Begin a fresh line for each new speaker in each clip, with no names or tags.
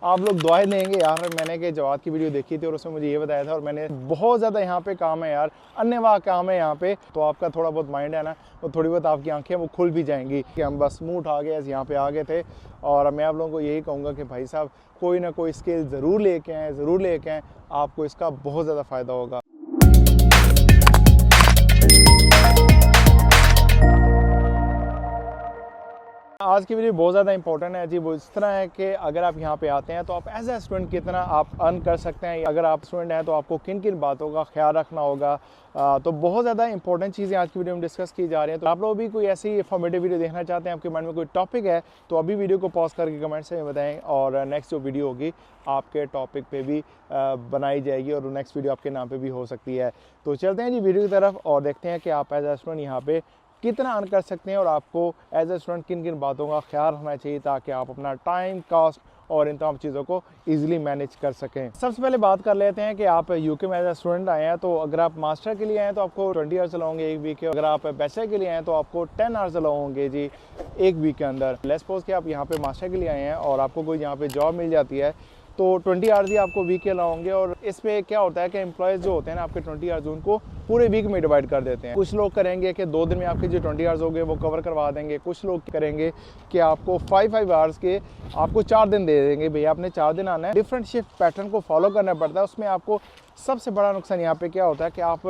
आप लोग दुआएं देंगे यार। मैंने कि जवाद की वीडियो देखी थी और उसमें मुझे ये बताया था और मैंने बहुत ज़्यादा यहाँ पे काम है यार, अन्यवाह काम है यहाँ पे। तो आपका थोड़ा बहुत माइंड है ना, वो थोड़ी बहुत आपकी आंखें वो खुल भी जाएंगी कि हम बस मुंह उठा के यहाँ पे आ गए थे। और मैं आप लोगों को यही कहूँगा कि भाई साहब कोई ना कोई स्किल ज़रूर लेके आएँ, ज़रूर लेके आएँ, आपको इसका बहुत ज़्यादा फ़ायदा होगा। आज की वीडियो बहुत ज़्यादा इंपॉर्टेंट है जी। वो इस तरह है कि अगर आप यहाँ पे आते हैं तो आप एज ए स्टूडेंट कितना आप अर्न कर सकते हैं। अगर आप स्टूडेंट हैं तो आपको किन किन बातों का ख्याल रखना होगा। तो बहुत ज़्यादा इंपॉर्टेंट चीज़ें आज की वीडियो में डिस्कस की जा रही हैं। तो आप लोग भी कोई ऐसी इन्फॉर्मेटिव वीडियो देखना चाहते हैं, आपके माइंड में कोई टॉपिक है, तो अभी वीडियो को पॉज करके कमेंट्स में बताएं और नेक्स्ट जो वीडियो होगी आपके टॉपिक पे भी बनाई जाएगी और नेक्स्ट वीडियो आपके नाम पे भी हो सकती है। तो चलते हैं जी वीडियो की तरफ और देखते हैं कि आप एज ए स्टूडेंट यहाँ पे कितना अर्न कर सकते हैं और आपको एज ए स्टूडेंट किन किन बातों का ख्याल रखना चाहिए ताकि आप अपना टाइम, कॉस्ट और इन तमाम चीज़ों को इजीली मैनेज कर सकें। सबसे पहले बात कर लेते हैं कि आप यूके में एज ए स्टूडेंट आए हैं, तो अगर आप मास्टर के लिए आए हैं तो आपको 20 आवर्स लगाओगे एक वीक के। अगर आप बैचलर के लिए आए हैं तो आपको 10 आवर्स लगाओगे जी एक वीक के अंदर। लेट्स सपोज कि आप यहाँ पे मास्टर के लिए आए हैं और आपको कोई यहाँ पे जॉब मिल जाती है तो 20 आवर्स ही आपको वीक के लाओगे। और इसमें क्या होता है कि एम्प्लॉयज़ जो होते हैं ना आपके 20 आवर्स उनको पूरे वीक में डिवाइड कर देते हैं। कुछ लोग करेंगे कि 2 दिन में आपके जो 20 आवर्स हो गए वो कवर करवा देंगे। कुछ लोग करेंगे कि आपको 5 आवर्स के आपको 4 दिन दे देंगे, भैया आपने 4 दिन आना है। डिफरेंट शिफ्ट पैटर्न को फॉलो करना पड़ता है। उसमें आपको सबसे बड़ा नुकसान यहाँ पे क्या होता है कि आप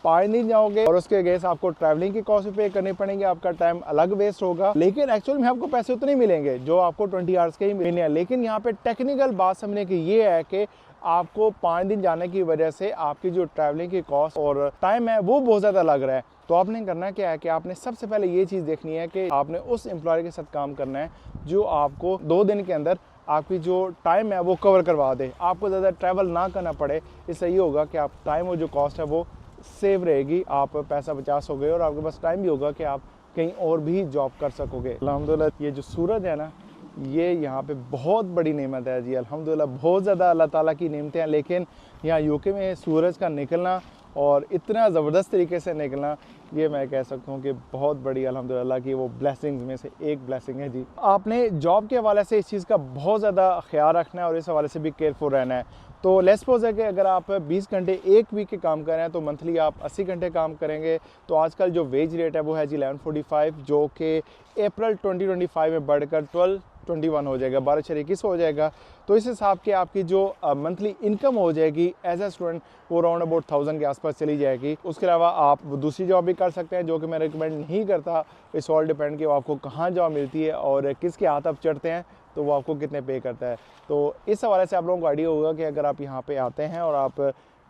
5 दिन जाओगे और उसके अगेंस्ट आपको ट्रैवलिंग की कॉस्ट पे करनी पड़ेंगे, आपका टाइम अलग वेस्ट होगा। लेकिन एक्चुअल में आपको पैसे उतने मिलेंगे जो आपको 20 आवर्स के ही मिलने हैं। लेकिन यहाँ पे टेक्निकल बात समझने की ये है कि आपको 5 दिन जाने की वजह से आपकी जो ट्रैवलिंग की कॉस्ट और टाइम है वो बहुत ज़्यादा लग रहा है। तो आपने करना क्या है कि आपने सबसे पहले ये चीज़ देखनी है कि आपने उस एम्प्लॉयर के साथ काम करना है जो आपको 2 दिन के अंदर आपकी जो टाइम है वो कवर करवा दे, आपको ज़्यादा ट्रैवल ना करना पड़े। इससे ये होगा कि आप टाइम और जो कॉस्ट है वो सेव रहेगी, आप पैसा बचा सकोगे और आपके पास टाइम भी होगा कि आप कहीं और भी जॉब कर सकोगे। अल्हम्दुलिल्लाह ये जो सूरज है ना, ये यहाँ पे बहुत बड़ी नेमत है जी। अल्हम्दुलिल्लाह बहुत ज़्यादा अल्लाह ताला की नेमतें हैं, लेकिन यहाँ यूके में सूरज का निकलना और इतना ज़बरदस्त तरीके से निकलना, ये मैं कह सकता हूँ कि बहुत बड़ी अल्हम्दुलिल्लाह की वो ब्लेसिंग्स में से एक ब्लेसिंग है जी। आपने जॉब के हवाले से इस चीज़ का बहुत ज़्यादा ख्याल रखना है और इस हवाले से भी केयरफुल रहना है। तो लेट्स सपोज है कि अगर आप 20 घंटे एक वीक के काम कर रहे हैं तो मंथली आप 80 घंटे काम करेंगे। तो आजकल जो वेज रेट है वो है जी 1145, जो कि अप्रैल 2025 में बढ़कर 1221 हो जाएगा, 12/21 हो जाएगा। तो इस हिसाब के आपकी जो मंथली इनकम हो जाएगी एज ए स्टूडेंट वो अराउंड अबाउट 1000 के आसपास चली जाएगी। उसके अलावा आप दूसरी जॉब भी कर सकते हैं जो कि मैं रिकमेंड नहीं करता। इस ऑल डिपेंड कि आपको कहाँ जॉब मिलती है और किसके हाथ आप चढ़ते हैं तो वो आपको कितने पे करता है। तो इस हवाले से आप लोगों को आइडिया होगा कि अगर आप यहाँ पे आते हैं और आप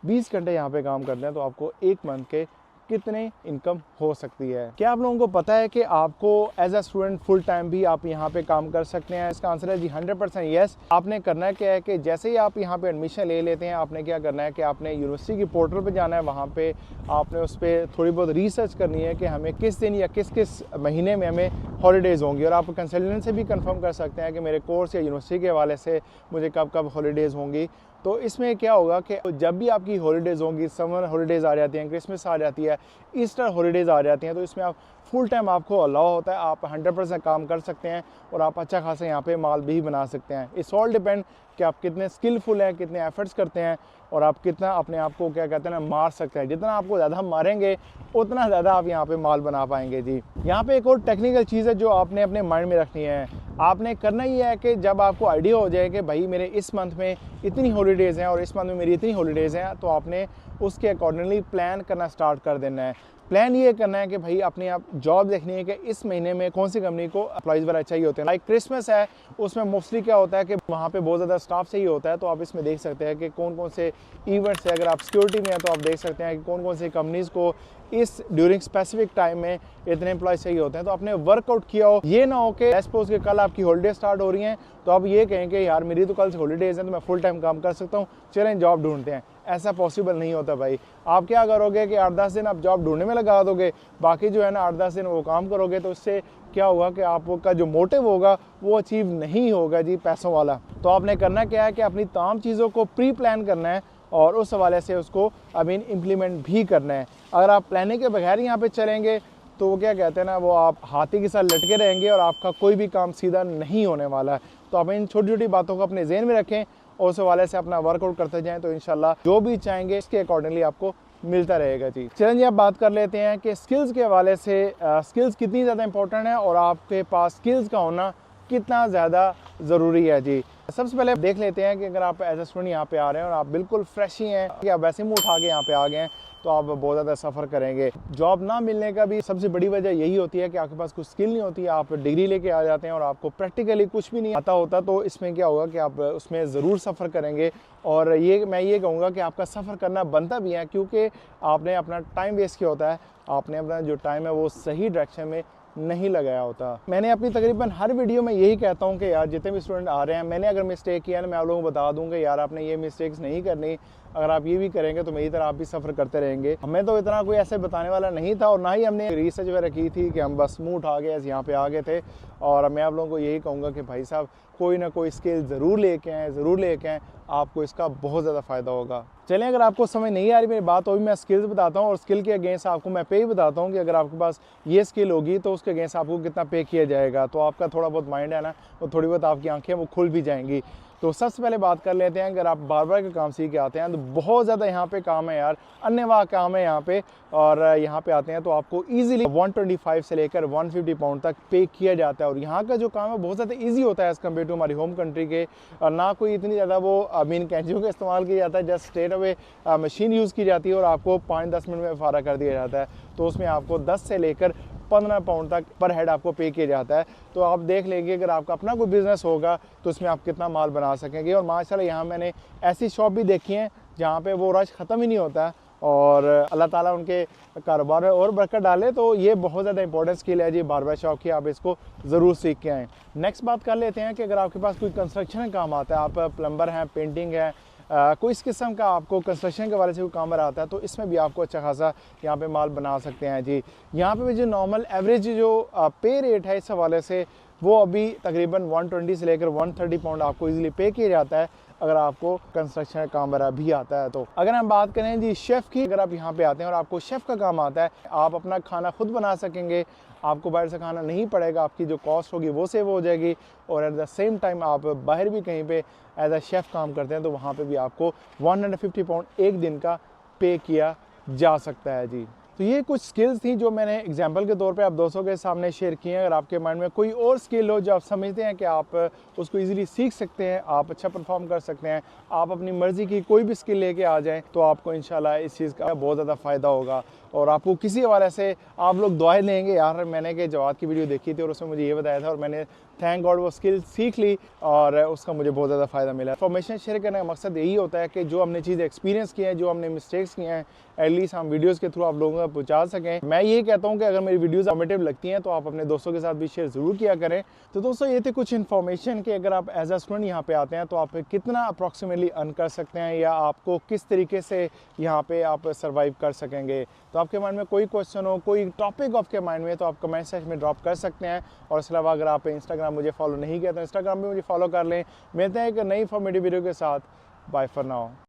20 घंटे यहाँ पे काम करते हैं तो आपको एक मंथ के कितने इनकम हो सकती है। क्या आप लोगों को पता है कि आपको as a student full time भी आप यहाँ पे काम कर सकते हैं? इसका आंसर है जी 100% यस। आपने करना क्या है कि जैसे ही आप यहाँ पे एडमिशन ले लेते हैं, आपने क्या करना है कि आपने यूनिवर्सिटी की पोर्टल पे जाना है। वहाँ पे आपने उस पर थोड़ी बहुत रिसर्च करनी है कि हमें किस दिन या किस किस महीने में हमें हॉलीडेज़ होंगी। और आप कंसल्टेंट से भी कंफर्म कर सकते हैं कि मेरे कोर्स या यूनिवर्सिटी के हवाले से मुझे कब कब हॉलीडेज़ होंगी। तो इसमें क्या होगा कि जब भी आपकी हॉलीडेज़ होंगी, समर हॉलीडेज़ आ जाती हैं, क्रिसमस आ जाती है, ईस्टर हॉलीडेज़ आ जाती हैं, तो इसमें आप फुल टाइम आपको अलाउ होता है, आप 100% काम कर सकते हैं और आप अच्छा खासा यहाँ पे माल भी बना सकते हैं। इट्स ऑल डिपेंड कि आप कितने स्किलफुल हैं, कितने एफर्ट्स करते हैं और आप कितना अपने आप को क्या कहते हैं ना मार सकते हैं। जितना आपको ज़्यादा मारेंगे उतना ज़्यादा आप यहाँ पे माल बना पाएंगे जी। यहाँ पे एक और टेक्निकल चीज़ है जो आपने अपने माइंड में रखनी है। आपने करना ही है कि जब आपको आइडिया हो जाए कि भाई मेरे इस मंथ में इतनी हॉलीडेज़ हैं और इस मंथ में मेरी इतनी हॉलीडेज़ हैं, तो आपने उसके अकॉर्डिंगली प्लान करना स्टार्ट कर देना है। प्लान ये करना है कि भाई अपने आप जॉब देखनी है कि इस महीने में कौन सी कंपनी को एम्प्लॉइज़ वगैरह चाहिए होते हैं। लाइक क्रिसमस है, उसमें मोस्टली क्या होता है कि वहाँ पे बहुत ज़्यादा स्टाफ चाहिए होता है। तो आप इसमें देख सकते हैं कि कौन कौन से इवेंट्स है। अगर आप सिक्योरिटी में है तो आप देख सकते हैं कि कौन कौन सी कंपनीज़ को इस ड्यूरिंग स्पेसिफिक टाइम में इतने एम्प्लॉयज़ चाहिए होते हैं। तो आपने वर्कआउट किया हो। ये ना हो कि सपोज के कल आपकी हॉलीडे स्टार्ट हो रही हैं तो आप ये कहें कि यार मेरी तो कल से हॉलीडेज़ हैं तो मैं फुल टाइम काम कर सकता हूँ, चलें जॉब ढूंढते हैं। ऐसा पॉसिबल नहीं होता भाई। आप क्या करोगे कि 8-10 दिन आप जॉब ढूंढने में लगा दोगे, बाकी जो है ना 8-10 दिन वो काम करोगे, तो इससे क्या होगा कि आपका जो मोटिव होगा वो अचीव नहीं होगा जी, पैसों वाला। तो आपने करना क्या है कि अपनी तमाम चीज़ों को प्री प्लान करना है और उस हवाले से उसको अभी इम्प्लीमेंट भी करना है। अगर आप प्लानिंग के बगैर यहाँ पे चलेंगे तो वो क्या कहते हैं ना, वो आप हाथी के साथ लटके रहेंगे और आपका कोई भी काम सीधा नहीं होने वाला है। तो आप इन छोटी छोटी बातों को अपने जहन में रखें और उस हवाले से अपना वर्कआउट करते जाएं, तो इंशाल्लाह जो भी चाहेंगे इसके अकॉर्डिंगली आपको मिलता रहेगा जी। चलें जी, अब बात कर लेते हैं कि स्किल्स के हवाले से स्किल्स कितनी ज़्यादा इंपॉर्टेंट है और आपके पास स्किल्स का होना कितना ज़्यादा ज़रूरी है जी। सबसे पहले देख लेते हैं कि अगर आप एज ए स्टूडेंट यहाँ पे आ रहे हैं और आप बिल्कुल फ्रेश ही हैं कि आप वैसे मुँह उठा के यहाँ पे आ गए हैं, तो आप बहुत ज़्यादा सफ़र करेंगे। जॉब ना मिलने का भी सबसे बड़ी वजह यही होती है कि आपके पास कुछ स्किल नहीं होती है, आप डिग्री लेके आ जाते हैं और आपको प्रैक्टिकली कुछ भी नहीं आता होता। तो इसमें क्या होगा कि आप उसमें ज़रूर सफ़र करेंगे और मैं ये कहूँगा कि आपका सफ़र करना बनता भी है, क्योंकि आपने अपना टाइम वेस्ट किया होता है, आपने अपना जो टाइम है वो सही डायरेक्शन में नहीं लगाया होता। मैंने अपनी तकरीबन हर वीडियो में यही कहता हूँ कि यार जितने भी स्टूडेंट आ रहे हैं, मैंने अगर मिस्टेक किया ना, मैं आप लोगों को बता दूँ कि यार आपने ये मिस्टेक्स नहीं करनी। अगर आप ये भी करेंगे तो मेरी तरह आप भी सफ़र करते रहेंगे। हमें तो इतना कोई ऐसे बताने वाला नहीं था और ना ही हमने रिसर्च वगैरह की थी कि हम बस मुँह उठा के यहाँ पे आ गए थे। और मैं आप लोगों को यही कहूँगा कि भाई साहब कोई ना कोई स्किल ज़रूर लेके आएँ, आपको इसका बहुत ज़्यादा फ़ायदा होगा। चलें, अगर आपको समझ नहीं आ रही मेरी बात, तो भी मैं स्किल्स बताता हूँ और स्किल के अगेंस्ट आपको मैं पे ही बताता हूँ कि अगर आपके पास ये स्किल होगी तो उसके अगेंस्ट आपको कितना पे किया जाएगा। तो आपका थोड़ा बहुत माइंड है ना, वो थोड़ी बहुत आपकी आंखें वो खुल भी जाएंगी। तो सबसे पहले बात कर लेते हैं, अगर आप बार्बर का काम सीख के आते हैं तो बहुत ज़्यादा यहाँ पे काम है यार, अन्यवाह काम है यहाँ पे। और यहाँ पे आते हैं तो आपको इजीली 125 से लेकर 150 पाउंड तक पे किया जाता है। और यहाँ का जो काम है बहुत ज़्यादा इजी होता है एज़ कम्पेयर टू हमारी होम कंट्री के। और ना कोई इतनी ज़्यादा वो मीन कैंचियों का इस्तेमाल किया जाता है, just straight away machine use की जाती है और आपको 5-10 मिनट में फारा कर दिया जाता है। तो उसमें आपको 10 से लेकर 15 पाउंड तक पर हेड आपको पे किया जाता है। तो आप देख लेंगे अगर आपका अपना कोई बिज़नेस होगा तो उसमें आप कितना माल बना सकेंगे। और माशाल्लाह यहाँ मैंने ऐसी शॉप भी देखी हैं जहाँ पे वो रश ख़त्म ही नहीं होता है और अल्लाह ताला उनके कारोबार में और बरकत डाले। तो ये बहुत ज़्यादा इंपॉर्टेंट स्किल है जी बार्बर शॉप की, आप इसको ज़रूर सीख के आएँ। नेक्स्ट बात कर लेते हैं कि अगर आपके पास कोई कंस्ट्रक्शन का काम आता है, आप प्लम्बर हैं, पेंटिंग है, कोई इस किस्म का आपको कंस्ट्रक्शन के वाले से कोई काम आता है, तो इसमें भी आपको अच्छा खासा यहाँ पे माल बना सकते हैं जी। यहाँ पे भी जो नॉर्मल एवरेज जो पे रेट है इस हवाले से, वो अभी तकरीबन 120 से लेकर 130 पाउंड आपको इजीली पे किया जाता है अगर आपको कंस्ट्रक्शन का काम वगैरह भी आता है। तो अगर हम बात करें जी शेफ़ की, अगर आप यहाँ पे आते हैं और आपको शेफ़ का काम आता है, आप अपना खाना खुद बना सकेंगे, आपको बाहर से खाना नहीं पड़ेगा, आपकी जो कॉस्ट होगी वो सेव हो जाएगी। और एट द सेम टाइम आप बाहर भी कहीं पे एज अ शेफ़ काम करते हैं तो वहाँ पे भी आपको 150 पाउंड एक दिन का पे किया जा सकता है जी। तो ये कुछ स्किल्स थी जो मैंने एग्जांपल के तौर पे आप दोस्तों के सामने शेयर किए हैं। अगर आपके माइंड में कोई और स्किल हो जो आप समझते हैं कि आप उसको इजीली सीख सकते हैं, आप अच्छा परफॉर्म कर सकते हैं, आप अपनी मर्ज़ी की कोई भी स्किल लेके आ जाएं, तो आपको इंशाल्लाह इस चीज़ का बहुत ज़्यादा फ़ायदा होगा। और आपको किसी हवाले से आप लोग दुआएं लेंगे, यार मैंने कि जवाद की वीडियो देखी थी और उसमें मुझे ये बताया था और मैंने थैंक गॉड वो स्किल सीख ली और उसका मुझे बहुत ज़्यादा फ़ायदा मिला। इन्फॉर्मेशन शेयर करने का मकसद यही होता है कि जो हमने चीज़ें एक्सपीरियंस किए हैं, जो हमने मिस्टेक्स किए हैं, एटलीस्ट हम वीडियोज़ के थ्रू आप लोगों तक पहुँचा सकें। मैं ये कहता हूँ कि अगर मेरी वीडियोज़ इन्फॉर्मेटिव लगती हैं तो आप अपने दोस्तों के साथ भी शेयर ज़रूर किया करें। तो दोस्तों ये थे कुछ इन्फॉर्मेशन कि अगर आप एज अ स्टूडेंट यहाँ पे आते हैं तो आप कितना अप्रॉक्सीमेटली अर्न कर सकते हैं या आपको किस तरीके से यहाँ पे आप सर्वाइव कर सकेंगे। तो आपके माइंड में कोई क्वेश्चन हो, कोई टॉपिक आपके माइंड में, तो आप कमेंट सेक्शन में ड्रॉप कर सकते हैं। और इसके अलावा अगर आप इंस्टाग्राम मुझे फॉलो नहीं किया तो इंस्टाग्राम पे मुझे फॉलो कर लें। मिलते हैं एक नई इन्फॉर्मेटिव वीडियो के साथ। Bye for now.